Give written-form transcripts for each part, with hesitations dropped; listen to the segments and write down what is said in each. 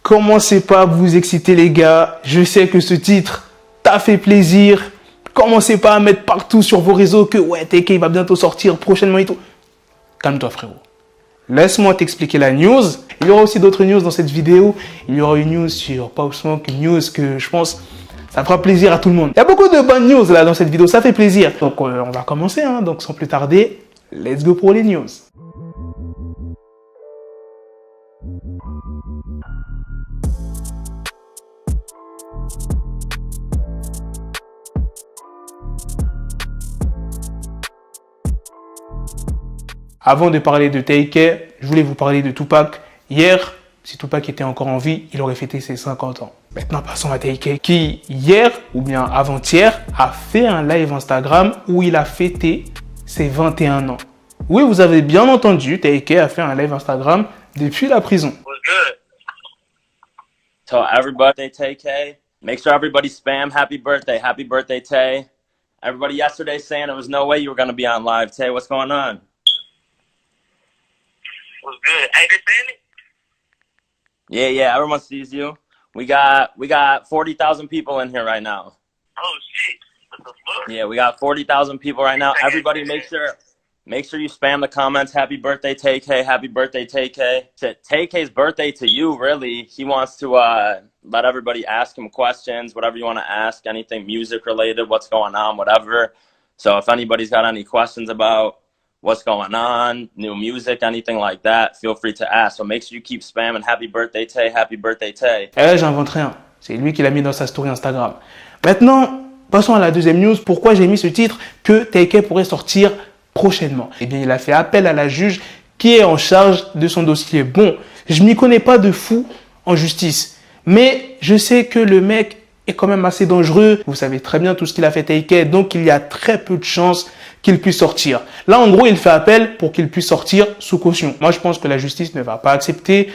Commencez pas à vous exciter les gars. Je sais que ce titre t'a fait plaisir. Commencez pas à mettre partout sur vos réseaux que ouais, TK va bientôt sortir prochainement et tout. Calme-toi frérot. Laisse-moi t'expliquer la news. Il y aura aussi d'autres news dans cette vidéo. Il y aura une news sur Pop Smoke, une news que je pense ça fera plaisir à tout le monde. Il y a beaucoup de bonnes news là dans cette vidéo, ça fait plaisir. Donc on va commencer, hein. Donc sans plus tarder, let's go pour les news. Avant de parler de TK, je voulais vous parler de Tupac. Hier, si Tupac était encore en vie, il aurait fêté ses 50 ans. Maintenant, passons à TK, qui hier, ou bien avant-hier, a fait un live Instagram où il a fêté ses 21 ans. Oui, vous avez bien entendu, TK a fait un live Instagram depuis la prison. What's good? Tell everybody, TK. Make sure everybody spam happy birthday Tay. Everybody yesterday saying there was no way you were going to be on live. Tay, what's going on? What's good? Hey, they saying it? Yeah, everyone sees you. We got 40,000 people in here right now. Oh shit! What the fuck? Yeah, we got 40,000 people right now. Everybody, make sure you spam the comments. Happy birthday, TK. Happy birthday, TK. TK's birthday to you, really. He wants to let everybody ask him questions, whatever you want to ask, anything music related, what's going on, whatever. So if anybody's got any questions about what's going on, new music, anything like that, feel free to ask. So make sure you keep spamming happy birthday Tay, happy birthday Tay. J'invente rien. C'est lui qui l'a mis dans sa story Instagram. Maintenant, passons à la deuxième news. Pourquoi j'ai mis ce titre que TK pourrait sortir prochainement? Eh bien, il a fait appel à la juge qui est en charge de son dossier. Bon, je m'y connais pas de fou en justice, mais je sais que le mec est quand même assez dangereux. Vous savez très bien tout ce qu'il a fait TK, donc il y a très peu de chances qu'il puisse sortir. Là, en gros, il fait appel pour qu'il puisse sortir sous caution. Moi, je pense que la justice ne va pas accepter.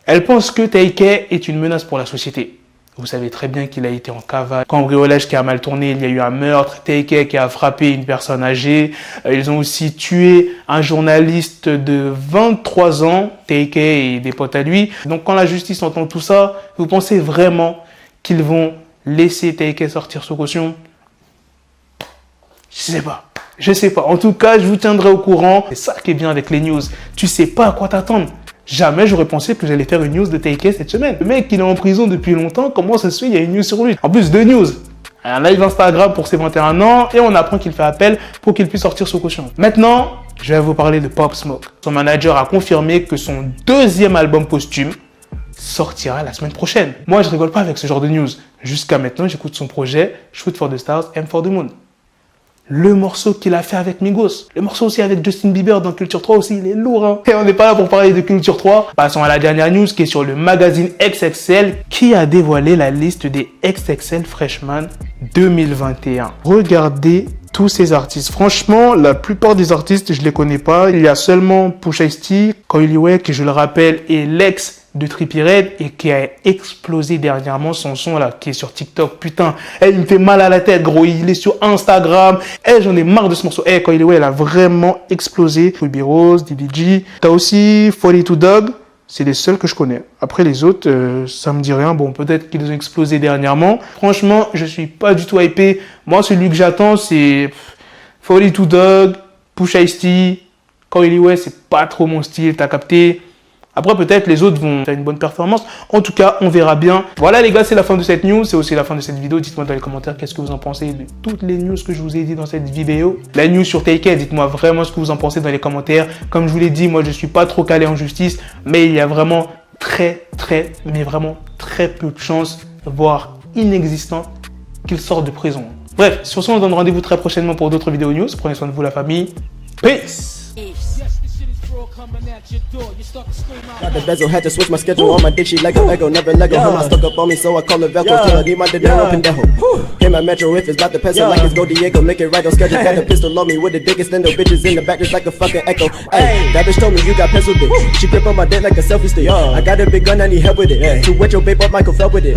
Elle pense que TK est une menace pour la société. Vous savez très bien qu'il a été en cavale. Cambriolage qui a mal tourné, il y a eu un meurtre. TK qui a frappé une personne âgée. Ils ont aussi tué un journaliste de 23 ans, TK et des potes à lui. Donc, quand la justice entend tout ça, vous pensez vraiment qu'ils vont laisser TK sortir sous caution? Je sais pas. En tout cas, je vous tiendrai au courant. C'est ça qui est bien avec les news. Tu sais pas à quoi t'attendre. Jamais j'aurais pensé que j'allais faire une news de TK cette semaine. Le mec, il est en prison depuis longtemps. Comment ça se fait? Il y a une news sur lui. En plus, deux news. Un live Instagram pour ses 21 ans et on apprend qu'il fait appel pour qu'il puisse sortir sous caution. Maintenant, je vais vous parler de Pop Smoke. Son manager a confirmé que son deuxième album posthume sortira la semaine prochaine. Moi, je rigole pas avec ce genre de news. Jusqu'à maintenant, j'écoute son projet Shoot for the Stars, Aim for the Moon. Le morceau qu'il a fait avec Migos. Le morceau aussi avec Justin Bieber dans Culture 3 aussi, il est lourd. Hein. Et on n'est pas là pour parler de Culture 3. Passons à la dernière news qui est sur le magazine XXL qui a dévoilé la liste des XXL Freshman 2021. Regardez tous ces artistes. Franchement, la plupart des artistes, je les connais pas. Il y a seulement Pusha T, Coily Way, qui je le rappelle, est l'ex de Trippie Redd et qui a explosé dernièrement son son là, qui est sur TikTok. Putain, il me fait mal à la tête, gros. Il est sur Instagram. J'en ai marre de ce morceau. Coily Way, elle a vraiment explosé. Ruby Rose, DDG. T'as aussi 42 Dugg. C'est les seuls que je connais. Après les autres, ça me dit rien. Bon, peut-être qu'ils ont explosé dernièrement. Franchement, je suis pas du tout hypé. Moi, celui que j'attends, c'est 42 Dugg, Pusha T, Coily Way, c'est pas trop mon style, t'as capté. Après, peut-être les autres vont faire une bonne performance. En tout cas, on verra bien. Voilà les gars, c'est la fin de cette news. C'est aussi la fin de cette vidéo. Dites-moi dans les commentaires qu'est-ce que vous en pensez de toutes les news que je vous ai dit dans cette vidéo. La news sur TK, dites-moi vraiment ce que vous en pensez dans les commentaires. Comme je vous l'ai dit, moi je suis pas trop calé en justice. Mais il y a vraiment vraiment très peu de chances, voire inexistant, qu'il sorte de prison. Bref, sur ce, on se donne rendez-vous très prochainement pour d'autres vidéos news. Prenez soin de vous la famille. Peace. Got the bezel, had to switch my schedule on my dick, she like a Lego, never Lego. Her mouth stuck up on me, so I call her Velcro. Till I need my dinero pendejo. Hit my metro if it's about to pencil, like it's Go Diego. Make it right on schedule, got a pistol on me with the dick extendo. Bitches in the back just like a fucking echo. Ay, that bitch told me you got pencil dick. She grip on my dick like a selfie stick. I got a big gun, I need help with it. To wet your babe up, Michael fell with it.